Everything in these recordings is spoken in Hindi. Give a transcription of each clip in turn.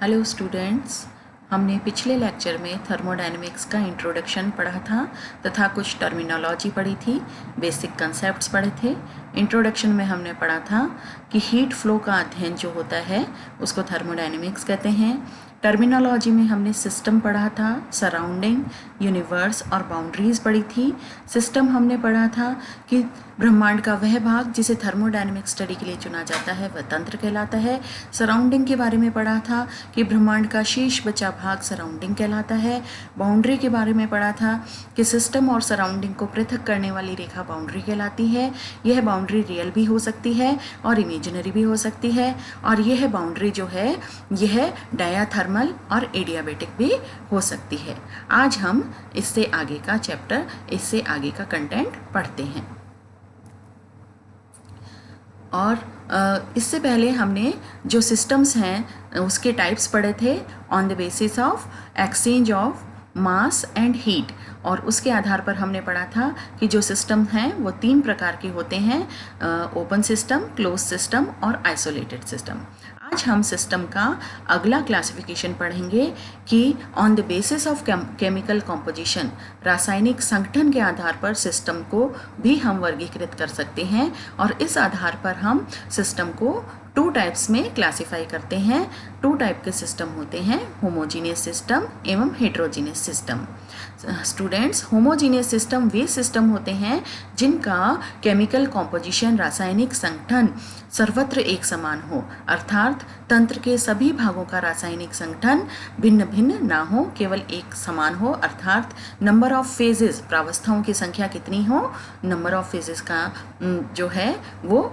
हेलो स्टूडेंट्स, हमने पिछले लेक्चर में थर्मोडायनेमिक्स का इंट्रोडक्शन पढ़ा था तथा कुछ टर्मिनोलॉजी पढ़ी थी, बेसिक कंसेप्ट्स पढ़े थे। इंट्रोडक्शन में हमने पढ़ा था कि हीट फ्लो का अध्ययन जो होता है उसको थर्मोडायनेमिक्स कहते हैं। टर्मिनोलॉजी में हमने सिस्टम पढ़ा था, सराउंडिंग, यूनिवर्स और बाउंड्रीज पढ़ी थी। सिस्टम हमने पढ़ा था कि ब्रह्मांड का वह भाग जिसे थर्मोडायनेमिक स्टडी के लिए चुना जाता है वह तंत्र कहलाता है। सराउंडिंग के बारे में पढ़ा था कि ब्रह्मांड का शेष बचा भाग सराउंडिंग कहलाता है। बाउंड्री के बारे में पढ़ा था कि सिस्टम और सराउंडिंग को पृथक करने वाली रेखा बाउंड्री कहलाती है। यह बाउंड्री रियल भी हो सकती है और इमेजिनरी भी हो सकती है, और यह बाउंड्री जो है यह डायाथर्मल और एडियाबेटिक भी हो सकती है। आज हम इससे आगे का चैप्टर, इससे आगे का कंटेंट पढ़ते हैं। और इससे पहले हमने जो सिस्टम्स हैं उसके टाइप्स पढ़े थे on the basis of exchange of mass and heat, और उसके आधार पर हमने पढ़ा था कि जो सिस्टम हैं वो 3 प्रकार के होते हैं, ओपन सिस्टम, क्लोज सिस्टम और आइसोलेटेड सिस्टम। आज हम सिस्टम का अगला क्लासिफिकेशन पढ़ेंगे कि on the basis of chemical composition, रासायनिक संगठन के आधार पर सिस्टम को भी हम वर्गीकृत कर सकते हैं, और इस आधार पर हम सिस्टम को 2 टाइप्स में क्लासिफाई करते हैं। 2 टाइप के सिस्टम होते हैं, होमोजीनियस सिस्टम एवं heterogeneous system. Students, homogeneous system वे सिस्टम होते हैं जिनका केमिकल कॉम्पोजिशन, रासायनिक संगठन सर्वत्र एक समान हो, अर्थात तंत्र के सभी भागों का रासायनिक संगठन भिन्न भिन्न ना हो, केवल एक समान हो, अर्थात नंबर ऑफ फेजेस, प्रावस्थाओं की संख्या कितनी हो, नंबर ऑफ फेजेस का जो है वो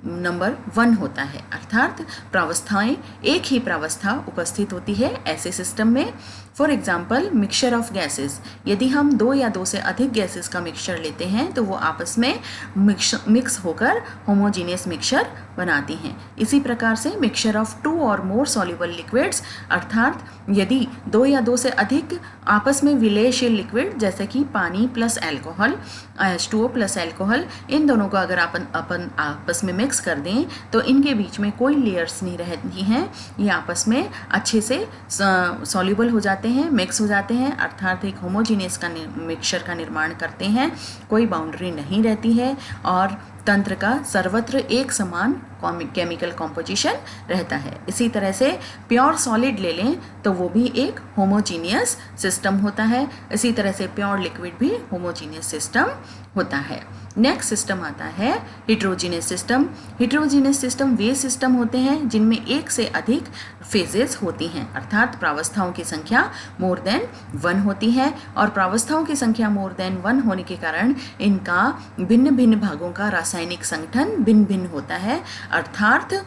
नंबर 1 होता है, अर्थात प्रावस्थाएं एक ही प्रावस्था उपस्थित होती है ऐसे सिस्टम में। For example, mixture of gases, यदि हम 2 या 2 से अधिक गैसेस का मिक्सचर लेते हैं तो वो आपस में मिक्स होकर होमोजीनियस मिक्सचर बनाती हैं। इसी प्रकार से मिक्सचर ऑफ 2 और मोर सॉल्युबल लिक्विड्स, अर्थात यदि 2 या 2 से अधिक आपस में विलयशील लिक्विड जैसे कि पानी plus alcohol, H2O plus alcohol, इन दोनों को अगर अपन आपस में मिक्स कर दें तो इनके बीच में कोई लेयर्स नहीं रहती हैं, ये आपस में अच्छे से सॉल्युबल हो जाते हैं, मिक्स हो जाते हैं, अर्थात एक होमोजीनियस का मिक्सचर का निर्माण करते हैं। कोई बाउंड्री नहीं रहती है और तंत्र का सर्वत्र एक समान केमिकल कॉम्पोजिशन रहता है। इसी तरह से प्योर सॉलिड ले लें तो वो भी एक होमोजीनियस सिस्टम होता है। इसी तरह से प्योर लिक्विड भी होमोजीनियस सिस्टम होता है। नेक्स्ट सिस्टम आता है हेट्रोजीनियस सिस्टम। हेट्रोजीनियस सिस्टम वे सिस्टम होते हैं जिनमें एक से अधिक फेजेस होती हैं, अर्थात प्रावस्थाओं की संख्या मोर देन 1 होती है, और प्रावस्थाओं की संख्या मोर देन 1 होने के कारण इनका भिन्न भिन्न भागों का रासायनिक संगठन भिन्न भिन्न होता है, अर्थात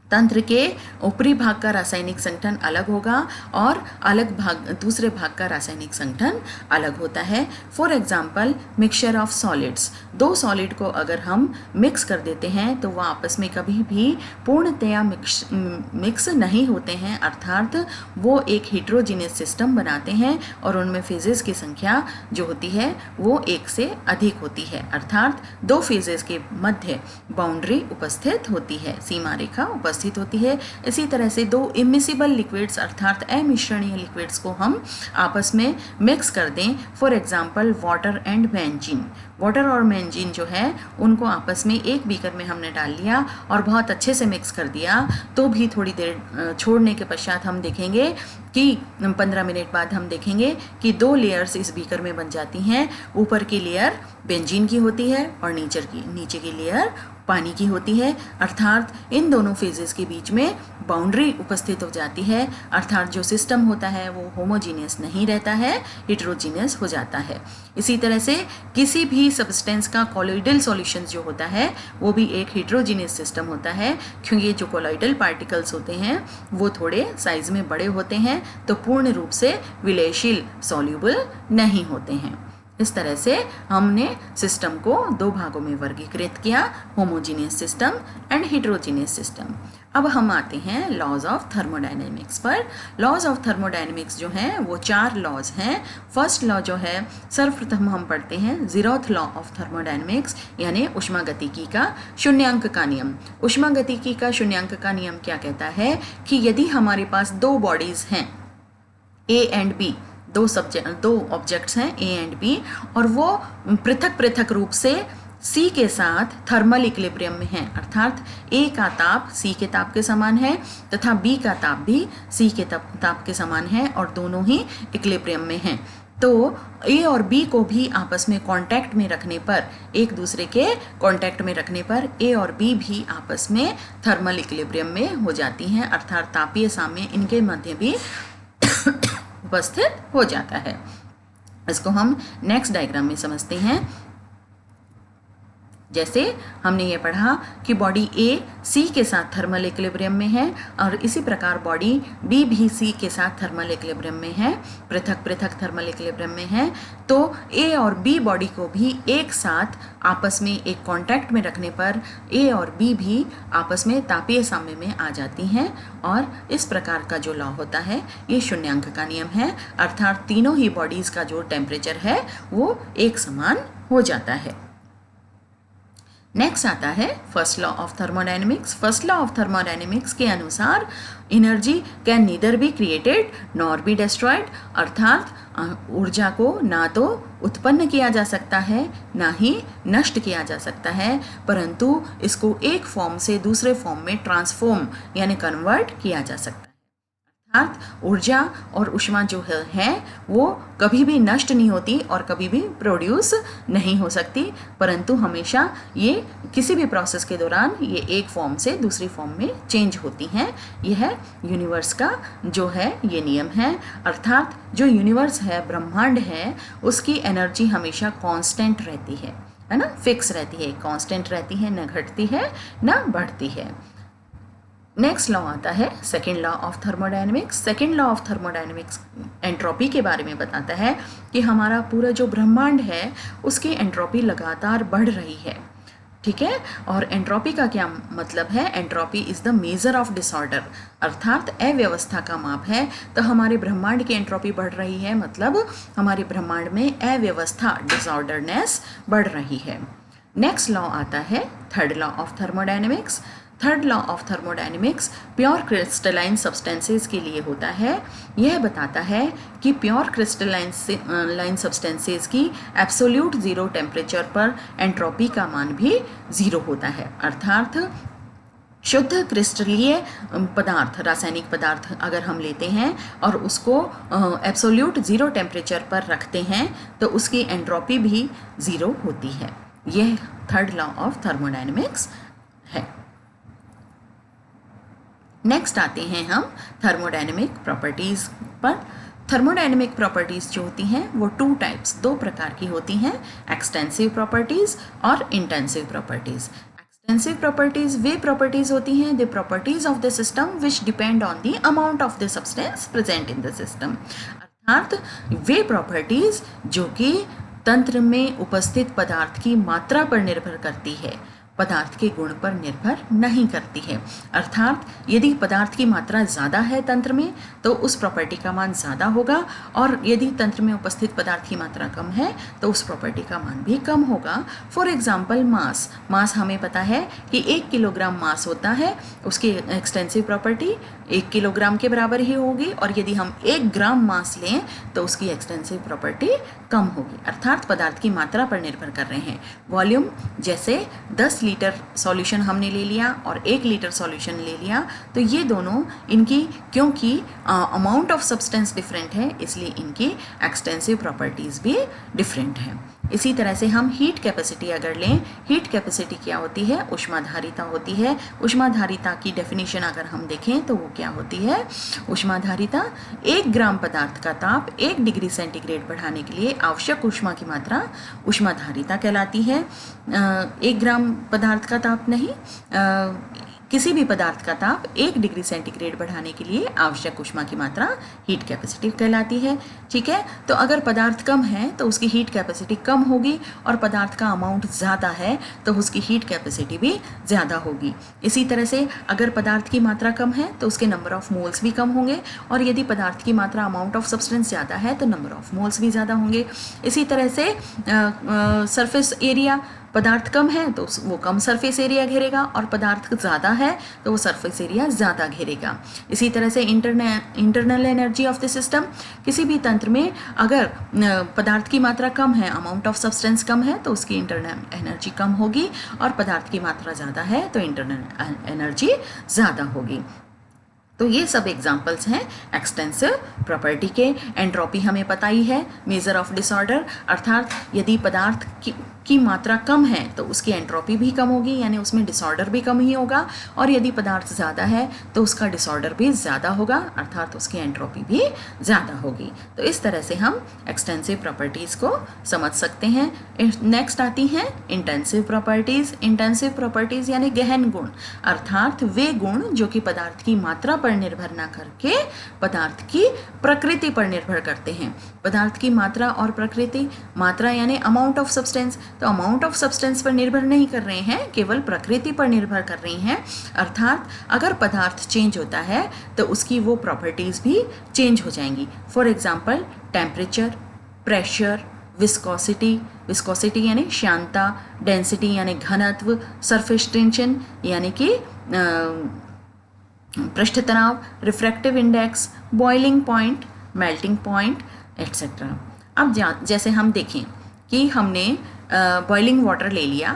तंत्र के ऊपरी भाग का रासायनिक संगठन अलग होगा और अलग भाग, दूसरे भाग का रासायनिक संगठन अलग होता है। For example, mixture of solids, 2 solid को अगर हम मिक्स कर देते हैं तो वह आपस में कभी भी पूर्णतया मिक्स नहीं होते हैं, अर्थात वो एक हेट्रोजीनियस सिस्टम बनाते हैं और उनमें फेजेस की संख्या जो होती है वो 1 से अधिक होती है, अर्थात 2 फेजेस के मध्य बाउंड्री उपस्थित होती है, सीमा रेखा उपस्थित होती है। इसी तरह से 2 इमिसिबल लिक्विड्स अर्थात अमिश्रणीय लिक्विड्स को हम आपस में मिक्स कर दें, for example water and benzene. Water और बेंजीन जो है उनको आपस में एक बीकर में हमने डाल लिया और बहुत अच्छे से मिक्स कर दिया, तो भी थोड़ी देर छोड़ने के पश्चात हम देखेंगे कि 15 मिनट बाद हम देखेंगे कि 2 लेयर्स इस बीकर में बन जाती हैं। ऊपर की लेयर बेंजीन की होती है और नीचे की लेयर पानी की होती है, अर्थात इन दोनों फेजेस के बीच में बाउंड्री उपस्थित हो जाती है, अर्थात जो सिस्टम होता है वो होमोजीनियस नहीं रहता है, हेट्रोजीनियस हो जाता है। इसी तरह से किसी भी सब्सटेंस का कॉलोइडल सॉल्यूशन जो होता है वो भी एक हेट्रोजीनियस सिस्टम होता है, क्योंकि जो कॉलोइडल पार्टिकल्स होते हैं वो थोड़े साइज में बड़े होते हैं तो पूर्ण रूप से विलयशील सॉल्युबल नहीं होते हैं। इस तरह से हमने सिस्टम को 2 भागों में वर्गीकृत किया, homogeneous system and heterogeneous system. अब हम आते हैं लॉज ऑफ थर्मोडायनेमिक्स पर। लॉज ऑफ थर्मोडायनेमिक्स जो हैं वो 4 लॉज हैं। फर्स्ट लॉ जो है सर्वप्रथम हम पढ़ते हैं जीरोथ लॉ ऑफ थर्मोडायनेमिक्स, यानी ऊष्मागतिकी का शून्यांक का नियम। ऊष्मागतिकी का शून्यांक का नियम क्या कहता है कि यदि हमारे पास 2 बॉडीज़ हैं ए एंड बी, दो ऑब्जेक्ट्स हैं ए एंड बी, और वो पृथक पृथक रूप से C के साथ थर्मल इक्विलिब्रियम में है, अर्थात A का ताप C के ताप के समान है तथा B का ताप भी C के ताप के समान है और दोनों ही इक्विलिब्रियम में हैं। तो A और B को भी आपस में कांटेक्ट में रखने पर, एक दूसरे के कांटेक्ट में रखने पर A और B भी आपस में थर्मल इक्विलिब्रियम में हो जाती हैं, अर्थात तापीय साम्य इनके मध्य भी उपस्थित हो जाता है। इसको हम नेक्स्ट डायग्राम में समझते हैं। जैसे हमने ये पढ़ा कि बॉडी ए सी के साथ थर्मल इक्विलिब्रियम में है और इसी प्रकार बॉडी बी भी सी के साथ थर्मल इक्विलिब्रियम में है, पृथक पृथक थर्मल इक्विलिब्रियम में है। तो ए और बी बॉडी को भी एक साथ आपस में एक कांटेक्ट में रखने पर ए और बी भी आपस में तापीय साम्य में आ जाती हैं और इस प्रकार का जो लॉ होता है ये शून्यांक का नियम है, अर्थात तीनों ही बॉडीज़ का जो टेम्परेचर है वो एक समान हो जाता है। नेक्स्ट आता है first law of thermodynamics. First law of thermodynamics के अनुसार energy can neither be created nor be destroyed, अर्थात ऊर्जा को ना तो उत्पन्न किया जा सकता है ना ही नष्ट किया जा सकता है, परंतु इसको एक फॉर्म से दूसरे फॉर्म में ट्रांसफॉर्म यानी कन्वर्ट किया जा सकता है। अर्थात ऊर्जा और ऊष्मा जो है वो कभी भी नष्ट नहीं होती और कभी भी प्रोड्यूस नहीं हो सकती, परंतु हमेशा ये किसी भी प्रोसेस के दौरान ये एक फॉर्म से दूसरी फॉर्म में चेंज होती हैं। यह यूनिवर्स का जो है ये नियम है, अर्थात जो यूनिवर्स है, ब्रह्मांड है, उसकी एनर्जी हमेशा कांस्टेंट रहती है ना, फिक्स रहती है, कांस्टेंट रहती है, न घटती है न बढ़ती है। नेक्स्ट लॉ आता है second law of thermodynamics. Second law of thermodynamics entropy के बारे में बताता है कि हमारा पूरा जो ब्रह्मांड है उसकी एंट्रोपी लगातार बढ़ रही है, ठीक है। और एंट्रोपी का क्या मतलब है? Entropy is the measure of disorder, अर्थात अव्यवस्था का माप है। तो हमारे ब्रह्मांड की एंट्रोपी बढ़ रही है, मतलब हमारे ब्रह्मांड में अव्यवस्था, डिसऑर्डरनेस बढ़ रही है। नेक्स्ट लॉ आता है third law of thermodynamics. Third law of thermodynamics pure crystalline substances के लिए होता है। यह बताता है कि प्योर क्रिस्टलाइन सब्सटेंसेस की एब्सोल्यूट ज़ीरो टेम्परेचर पर एंट्रोपी का मान भी ज़ीरो होता है, अर्थात शुद्ध क्रिस्टलीय पदार्थ, रासायनिक पदार्थ अगर हम लेते हैं और उसको एब्सोल्यूट ज़ीरो टेम्परेचर पर रखते हैं तो उसकी एंट्रोपी भी ज़ीरो होती है। यह थर्ड लॉ ऑफ थर्मोडायनेमिक्स है। नेक्स्ट आते हैं हम थर्मोडायनेमिक प्रॉपर्टीज़ पर। थर्मोडायनेमिक प्रॉपर्टीज़ जो होती हैं वो दो प्रकार की होती हैं, एक्सटेंसिव प्रॉपर्टीज़ और इंटेंसिव प्रॉपर्टीज़। एक्सटेंसिव प्रॉपर्टीज़ वे प्रॉपर्टीज़ होती हैं, the properties of the system which depend on the amount of the substance present in the system, अर्थात वे प्रॉपर्टीज़ जो कि तंत्र में उपस्थित पदार्थ की मात्रा पर निर्भर करती है, पदार्थ के गुण पर निर्भर नहीं करती है। अर्थात यदि पदार्थ की मात्रा ज़्यादा है तंत्र में तो उस प्रॉपर्टी का मान ज़्यादा होगा, और यदि तंत्र में उपस्थित पदार्थ की मात्रा कम है तो उस प्रॉपर्टी का मान भी कम होगा। फॉर एग्जाम्पल मास हमें पता है कि 1 किलोग्राम मास होता है, उसकी एक्सटेंसिव प्रॉपर्टी 1 किलोग्राम के बराबर ही होगी, और यदि हम 1 ग्राम मास लें तो उसकी एक्सटेंसिव प्रॉपर्टी कम होगी, अर्थात पदार्थ की मात्रा पर निर्भर कर रहे हैं। वॉल्यूम जैसे 10 लीटर सॉल्यूशन हमने ले लिया और 1 लीटर सॉल्यूशन ले लिया, तो ये दोनों इनकी, क्योंकि अमाउंट ऑफ सब्सटेंस डिफरेंट है, इसलिए इनकी एक्सटेंसिव प्रॉपर्टीज़ भी डिफरेंट हैं। इसी तरह से हम हीट कैपेसिटी अगर लें, हीट कैपेसिटी क्या होती है? ऊष्माधारिता होती है। ऊष्माधारिता की डेफिनेशन अगर हम देखें तो वो क्या होती है? ऊष्माधारिता 1 ग्राम पदार्थ का ताप 1 डिग्री सेंटीग्रेड बढ़ाने के लिए आवश्यक ऊष्मा की मात्रा ऊष्माधारिता कहलाती है। 1 ग्राम पदार्थ का ताप नहीं, किसी भी पदार्थ का ताप 1 डिग्री सेंटीग्रेड बढ़ाने के लिए आवश्यक ऊष्मा की मात्रा हीट कैपेसिटी कहलाती है। ठीक है, तो अगर पदार्थ कम है तो उसकी हीट कैपेसिटी कम होगी, और पदार्थ का अमाउंट ज़्यादा है तो उसकी हीट कैपेसिटी भी ज़्यादा होगी। इसी तरह से अगर पदार्थ की मात्रा कम है तो उसके नंबर ऑफ मोल्स भी कम होंगे, और यदि पदार्थ की मात्रा अमाउंट ऑफ सब्सटेंस ज़्यादा है तो नंबर ऑफ मोल्स भी ज़्यादा होंगे। इसी तरह से सरफेस एरिया, पदार्थ कम है तो वो कम सरफेस एरिया घेरेगा, और पदार्थ ज़्यादा है तो वो सरफेस एरिया ज़्यादा घेरेगा। इसी तरह से internal energy of the system, किसी भी तंत्र में अगर पदार्थ की मात्रा कम है, अमाउंट ऑफ सब्सटेंस कम है, तो उसकी इंटरनल एनर्जी कम होगी, और पदार्थ की मात्रा ज़्यादा है तो इंटरनल एनर्जी ज़्यादा होगी। तो ये सब एग्जाम्पल्स हैं एक्सटेंसिव प्रॉपर्टी के। एंट्रोपी हमें पता ही है, मेजर ऑफ डिसऑर्डर, अर्थात यदि पदार्थ की मात्रा कम है तो उसकी एंट्रोपी भी कम होगी, यानी उसमें डिसऑर्डर भी कम ही होगा, और यदि पदार्थ ज़्यादा है तो उसका डिसऑर्डर भी ज़्यादा होगा, अर्थात उसकी एंट्रोपी भी ज़्यादा होगी। तो इस तरह से हम एक्सटेंसिव प्रॉपर्टीज़ को समझ सकते हैं। नेक्स्ट आती हैं इंटेंसिव प्रॉपर्टीज़। इंटेंसिव प्रॉपर्टीज़ यानी गहन गुण, अर्थात वे गुण जो कि पदार्थ की मात्रा पर निर्भर ना करके पदार्थ की प्रकृति पर निर्भर करते हैं। पदार्थ की मात्रा और प्रकृति, मात्रा यानी अमाउंट ऑफ सब्सटेंस, तो अमाउंट ऑफ सब्सटेंस पर निर्भर नहीं कर रहे हैं, केवल प्रकृति पर निर्भर कर रही हैं। अर्थात अगर पदार्थ चेंज होता है तो उसकी वो प्रॉपर्टीज़ भी चेंज हो जाएंगी। For example temperature, pressure, viscosity, viscosity यानी श्यानता, डेंसिटी यानी घनत्व, सरफेस टेंशन यानी कि पृष्ठ तनाव, refractive index, boiling point, melting point etcetera. अब जैसे हम देखें कि हमने बॉइलिंग वाटर ले लिया,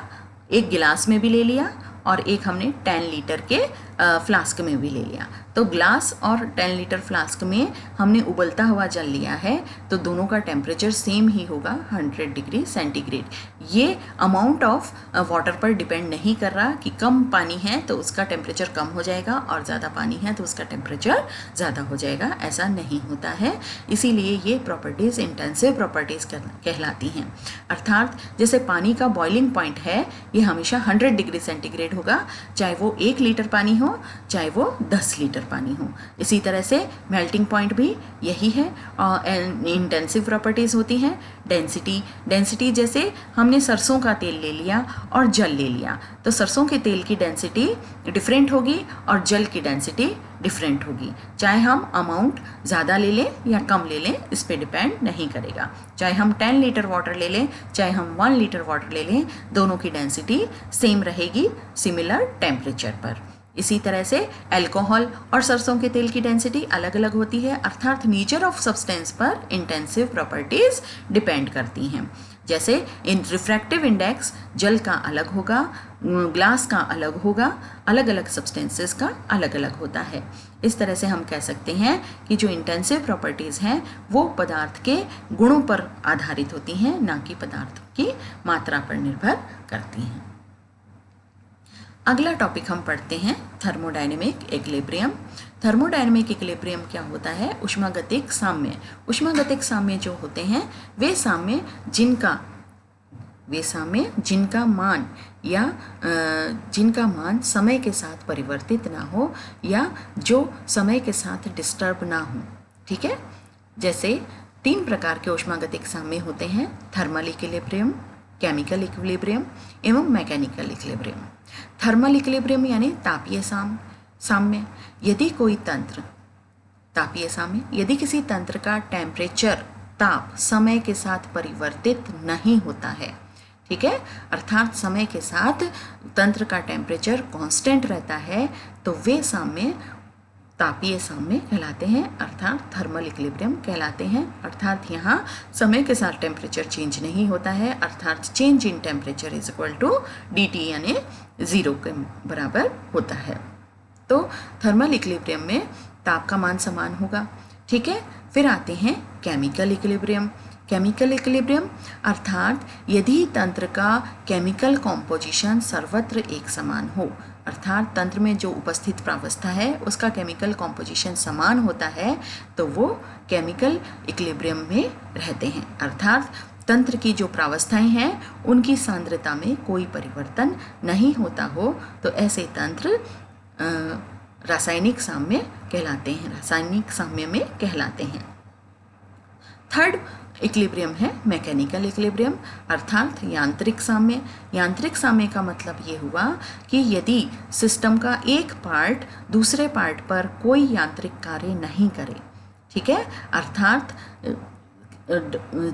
एक गिलास में भी ले लिया, और एक हमने 10 लीटर के फ्लास्क में भी ले लिया। तो ग्लास और 10 लीटर फ्लास्क में हमने उबलता हुआ जल लिया है, तो दोनों का टेम्परेचर सेम ही होगा 100 डिग्री सेंटीग्रेड। ये अमाउंट ऑफ वाटर पर डिपेंड नहीं कर रहा कि कम पानी है तो उसका टेम्परेचर कम हो जाएगा, और ज़्यादा पानी है तो उसका टेम्परेचर ज़्यादा हो जाएगा, ऐसा नहीं होता है। इसीलिए ये प्रॉपर्टीज़ इंटेंसिव प्रॉपर्टीज़ कहलाती हैं। अर्थात जैसे पानी का बॉइलिंग पॉइंट है, ये हमेशा 100 डिग्री सेंटीग्रेड होगा, चाहे वो 1 लीटर पानी हो चाहे वो 10 लीटर पानी हो। इसी तरह से मेल्टिंग पॉइंट भी यही है। और इंटेंसिव प्रॉपर्टीज़ होती हैं डेंसिटी। डेंसिटी जैसे हमने सरसों का तेल ले लिया और जल ले लिया, तो सरसों के तेल की डेंसिटी डिफरेंट होगी और जल की डेंसिटी डिफरेंट होगी। चाहे हम अमाउंट ज़्यादा ले लें या कम ले लें, इस पे डिपेंड नहीं करेगा। चाहे हम 10 लीटर वाटर ले लें, चाहे हम 1 लीटर वाटर ले लें, दोनों की डेंसिटी सेम रहेगी सिमिलर टेम्परेचर पर। इसी तरह से अल्कोहल और सरसों के तेल की डेंसिटी अलग अलग होती है, अर्थात नेचर ऑफ सब्सटेंस पर इंटेंसिव प्रॉपर्टीज़ डिपेंड करती हैं। जैसे इन रिफ्रैक्टिव इंडेक्स जल का अलग होगा, ग्लास का अलग होगा, अलग अलग सब्सटेंसेस का अलग अलग होता है। इस तरह से हम कह सकते हैं कि जो इंटेंसिव प्रॉपर्टीज़ हैं वो पदार्थ के गुणों पर आधारित होती हैं, ना कि पदार्थ की मात्रा पर निर्भर करती हैं। अगला टॉपिक हम पढ़ते हैं थर्मोडायनेमिक इक्विलिब्रियम। थर्मोडायनेमिक इक्विलिब्रियम क्या होता है? उष्मागतिक साम्य। उष्मागतिक साम्य जो होते हैं वे साम्य जिनका मान या जिनका मान समय के साथ परिवर्तित ना हो या जो समय के साथ डिस्टर्ब ना हो। ठीक है, जैसे 3 प्रकार के उष्मागतिक साम्य होते हैं, थर्मल इक्विलिब्रियम, केमिकल इक्विलिब्रियम एवं मैकेनिकल इक्विलिब्रियम। थर्मल इक्विलिब्रियम यानी तापीय साम्य। यदि कोई तंत्र, तापीय साम्य, यदि किसी तंत्र का टेम्परेचर, ताप समय के साथ परिवर्तित नहीं होता है, ठीक है, अर्थात समय के साथ तंत्र का टेम्परेचर कांस्टेंट रहता है, तो वे साम्य तापीय साम्य कहलाते हैं, अर्थात थर्मल इक्विलिब्रियम कहलाते हैं। अर्थात यहाँ समय के साथ टेम्परेचर चेंज नहीं होता है, अर्थात change in temperature is equal to dt यानी 0 के बराबर होता है। तो थर्मल इक्विलिब्रियम में ताप का मान समान होगा। ठीक है, फिर आते हैं केमिकल इक्विलिब्रियम। केमिकल इक्विलिब्रियम अर्थात यदि तंत्र का केमिकल कॉम्पोजिशन सर्वत्र एक समान हो, अर्थात तंत्र में जो उपस्थित प्रावस्था है उसका केमिकल कॉम्पोजिशन समान होता है, तो वो केमिकल इक्विलिब्रियम में रहते हैं। अर्थात तंत्र की जो प्रावस्थाएं हैं उनकी सांद्रता में कोई परिवर्तन नहीं होता हो, तो ऐसे तंत्र रासायनिक साम्य कहलाते हैं, रासायनिक साम्य में कहलाते हैं। थर्ड इक्विलिब्रियम है मैकेनिकल इक्विलिब्रियम अर्थात यांत्रिक साम्य। यांत्रिक साम्य का मतलब ये हुआ कि यदि सिस्टम का एक पार्ट दूसरे पार्ट पर कोई यांत्रिक कार्य नहीं करे, ठीक है, अर्थात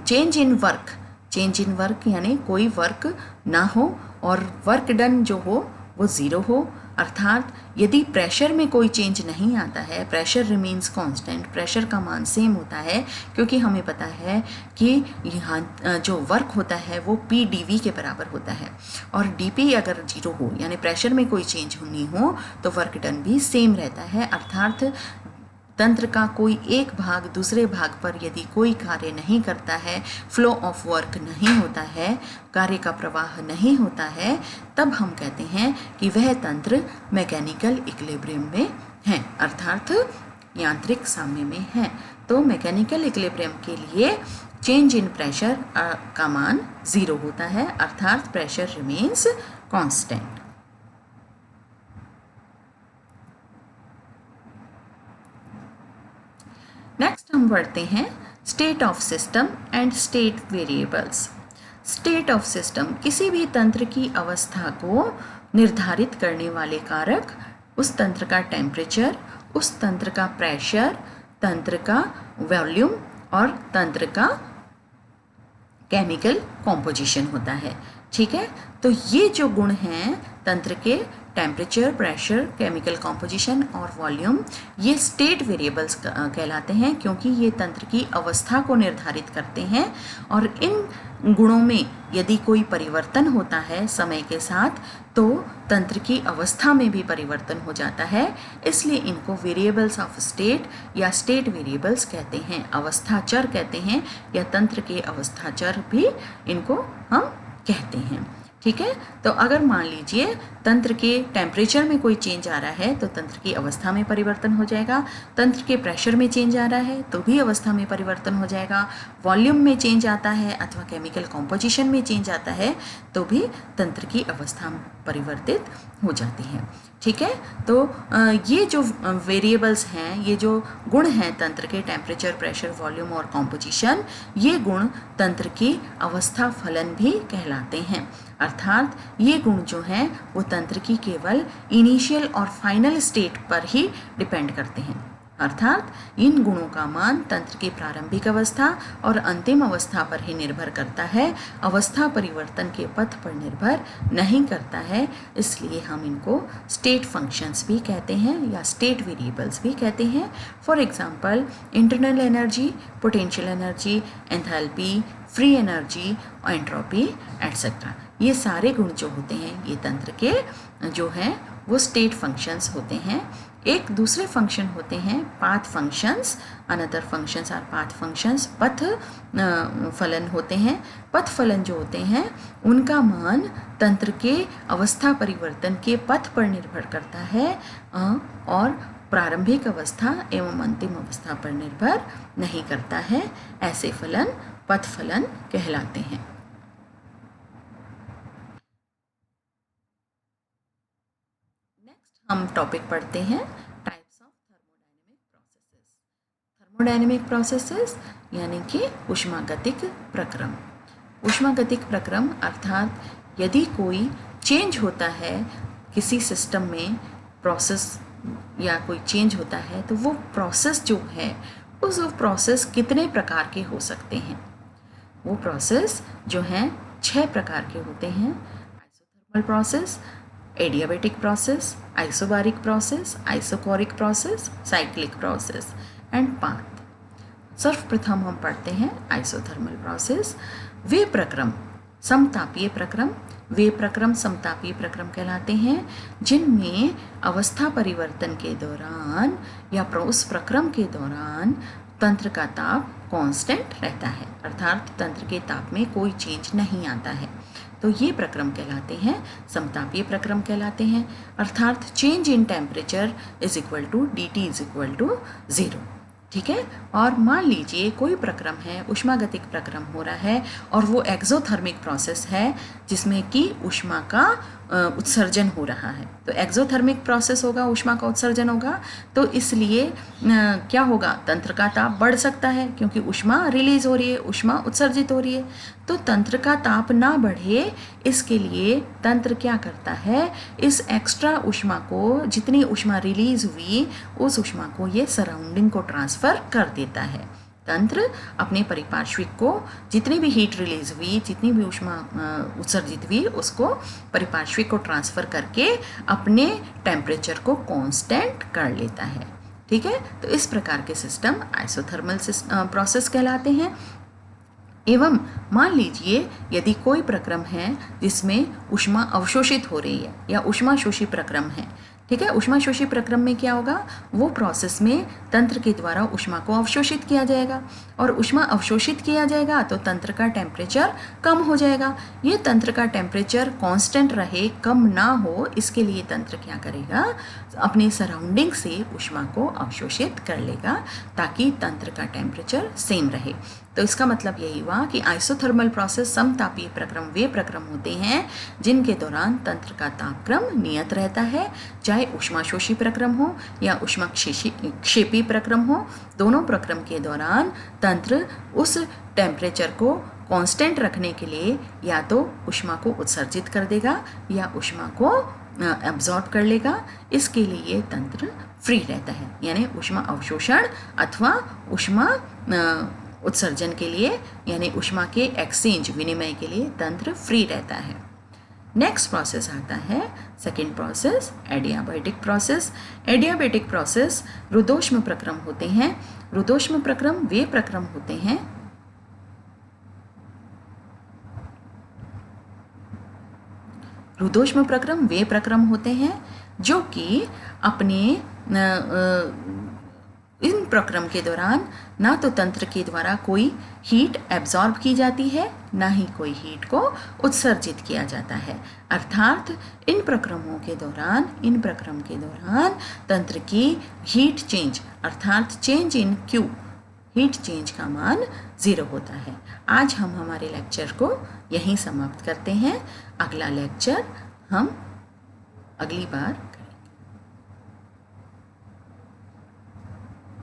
चेंज इन वर्क यानी कोई वर्क ना हो और वर्क डन जो हो वो ज़ीरो हो, अर्थात यदि प्रेशर में कोई चेंज नहीं आता है, प्रेशर रिमेन्स कांस्टेंट, प्रेशर का मान सेम होता है, क्योंकि हमें पता है कि यहाँ जो वर्क होता है वो पी डी वी के बराबर होता है, और डी पी अगर जीरो हो यानी प्रेशर में कोई चेंज नहीं हो तो वर्क डन भी सेम रहता है। अर्थात तंत्र का कोई एक भाग दूसरे भाग पर यदि कोई कार्य नहीं करता है, फ्लो ऑफ वर्क नहीं होता है, कार्य का प्रवाह नहीं होता है, तब हम कहते हैं कि वह तंत्र मैकेनिकल इक्विलिब्रियम में है, अर्थात यांत्रिक साम्य में है। तो मैकेनिकल इक्विलिब्रियम के लिए चेंज इन प्रेशर का मान ज़ीरो होता है, अर्थात प्रेशर रिमेन्स कांस्टेंट। नेक्स्ट हम बढ़ते हैं state of system and state variables. State of system किसी भी तंत्र की अवस्था को निर्धारित करने वाले कारक, उस तंत्र का टेम्परेचर, उस तंत्र का प्रेशर, तंत्र का वॉल्यूम और तंत्र का केमिकल कॉम्पोजिशन होता है, ठीक है। तो ये जो गुण हैं तंत्र के, टेम्परेचर, प्रेशर, केमिकल कॉम्पोजिशन और वॉल्यूम, ये स्टेट वेरिएबल्स कहलाते हैं, क्योंकि ये तंत्र की अवस्था को निर्धारित करते हैं, और इन गुणों में यदि कोई परिवर्तन होता है समय के साथ तो तंत्र की अवस्था में भी परिवर्तन हो जाता है, इसलिए इनको वेरिएबल्स ऑफ स्टेट या स्टेट वेरिएबल्स कहते हैं, अवस्था चर कहते हैं, या तंत्र के अवस्था चर भी इनको हम कहते हैं, ठीक है। तो अगर मान लीजिए तंत्र के टेम्परेचर में कोई चेंज आ रहा है तो तंत्र की अवस्था में परिवर्तन हो जाएगा, तंत्र के प्रेशर में चेंज आ रहा है तो भी अवस्था में परिवर्तन हो जाएगा, वॉल्यूम में चेंज आता है अथवा केमिकल कॉम्पोजिशन में चेंज आता है तो भी तंत्र की अवस्था परिवर्तित हो जाती है, ठीक है। तो ये जो वेरिएबल्स हैं, ये जो गुण हैं तंत्र के, टेम्परेचर, प्रेशर, वॉल्यूम और कॉम्पोजिशन, ये गुण तंत्र की अवस्था फलन भी कहलाते हैं, अर्थात ये गुण जो हैं वो तंत्र की केवल इनिशियल और फाइनल स्टेट पर ही डिपेंड करते हैं, अर्थात इन गुणों का मान तंत्र की प्रारंभिक अवस्था और अंतिम अवस्था पर ही निर्भर करता है, अवस्था परिवर्तन के पथ पर निर्भर नहीं करता है, इसलिए हम इनको स्टेट फंक्शंस भी कहते हैं या स्टेट वेरिएबल्स भी कहते हैं। For example internal energy, potential energy, enthalpy, free energy, entropy etcetera, ये सारे गुण जो होते हैं ये तंत्र के जो हैं वो स्टेट फंक्शंस होते हैं। एक दूसरे फंक्शन होते हैं path functions, another functions our path functions, पथ फलन होते हैं। पथ फलन जो होते हैं उनका मान तंत्र के अवस्था परिवर्तन के पथ पर निर्भर करता है और प्रारंभिक अवस्था एवं अंतिम अवस्था पर निर्भर नहीं करता है, ऐसे फलन पथ फलन कहलाते हैं। हम टॉपिक पढ़ते हैं types of thermodynamic processes. Thermodynamic processes यानी कि ऊष्मागतिक प्रक्रम। ऊष्मागतिक प्रक्रम अर्थात यदि कोई चेंज होता है किसी सिस्टम में, प्रोसेस या कोई चेंज होता है तो वो प्रोसेस जो है उस प्रोसेस कितने प्रकार के हो सकते हैं। वो प्रोसेस जो हैं 6 प्रकार के होते हैं। Isothermal process, adiabatic process, isobaric process, isochoric process, cyclic process and path. सर्वप्रथम हम पढ़ते हैं आइसोथर्मल प्रोसेस। वे प्रक्रम समतापीय प्रक्रम, वे प्रक्रम समतापीय प्रक्रम कहलाते हैं जिनमें अवस्था परिवर्तन के दौरान या उस प्रक्रम के दौरान तंत्र का ताप कांस्टेंट रहता है, अर्थात तंत्र के ताप में कोई चेंज नहीं आता है, तो ये प्रक्रम कहलाते हैं, समतापीय प्रक्रम कहलाते हैं, अर्थात change in temperature is equal to dt is equal to 0, ठीक है। और मान लीजिए कोई प्रक्रम है, ऊष्मागतिक प्रक्रम हो रहा है और वो एक्सोथर्मिक प्रोसेस है जिसमें कि ऊष्मा का उत्सर्जन हो रहा है, तो एक्सोथर्मिक प्रोसेस होगा, ऊष्मा का उत्सर्जन होगा, तो इसलिए क्या होगा, तंत्र का ताप बढ़ सकता है क्योंकि ऊष्मा रिलीज हो रही है, ऊष्मा उत्सर्जित हो रही है। तो तंत्र का ताप ना बढ़े इसके लिए तंत्र क्या करता है, इस एक्स्ट्रा ऊष्मा को, जितनी ऊष्मा रिलीज हुई उस ऊष्मा को ये सराउंडिंग को ट्रांसफ़र कर देता है। तंत्र अपने परिपार्श्विक को जितनी भी हीट रिलीज हुई, जितनी भी ऊष्मा उत्सर्जित हुई, उसको परिपार्श्विक को ट्रांसफ़र करके अपने टेम्परेचर को कांस्टेंट कर लेता है। ठीक है, तो इस प्रकार के सिस्टम आइसोथर्मल प्रोसेस कहलाते हैं। एवं मान लीजिए यदि कोई प्रक्रम है जिसमें ऊष्मा अवशोषित हो रही है या ऊष्माशोषी प्रक्रम है, ठीक है, ऊष्माशोषी प्रक्रम में क्या होगा, वो प्रोसेस में तंत्र के द्वारा ऊष्मा को अवशोषित किया जाएगा और ऊष्मा अवशोषित किया जाएगा तो तंत्र का टेम्परेचर कम हो जाएगा। ये तंत्र का टेम्परेचर कांस्टेंट रहे, कम ना हो, इसके लिए तंत्र क्या करेगा, अपने सराउंडिंग से ऊष्मा को अवशोषित कर लेगा ताकि तंत्र का टेम्परेचर सेम रहे। तो इसका मतलब यही हुआ कि आइसोथर्मल प्रोसेस समतापीय प्रक्रम वे प्रक्रम होते हैं जिनके दौरान तंत्र का तापक्रम नियत रहता है, चाहे ऊष्माशोषी प्रक्रम हो या ऊष्मा क्षेपी प्रक्रम हो। दोनों प्रक्रम के दौरान तंत्र उस टेम्परेचर को कांस्टेंट रखने के लिए या तो ऊष्मा को उत्सर्जित कर देगा या ऊष्मा को एब्जॉर्ब कर लेगा। इसके लिए ये तंत्र फ्री रहता है, यानी ऊष्मा अवशोषण अथवा ऊष्मा उत्सर्जन के लिए, यानी ऊष्मा के एक्सचेंज विनिमय के लिए तंत्र फ्री रहता है। नेक्स्ट प्रोसेस आता है second process, adiabatic process. Adiabatic process रुद्धोष्म प्रक्रम होते हैं। रुद्धोष्म प्रक्रम वे प्रक्रम होते हैं रुद्धोष्म प्रक्रम वे प्रक्रम होते हैं जो कि अपने इन प्रक्रम के दौरान ना तो तंत्र के द्वारा कोई हीट एब्जॉर्ब की जाती है, ना ही कोई हीट को उत्सर्जित किया जाता है। अर्थात इन प्रक्रमों के दौरान, इन प्रक्रम के दौरान तंत्र की हीट चेंज अर्थात चेंज इन क्यू, हीट चेंज का मान 0 होता है। आज हम हमारे लेक्चर को यहीं समाप्त करते हैं। अगला लेक्चर हम अगली बार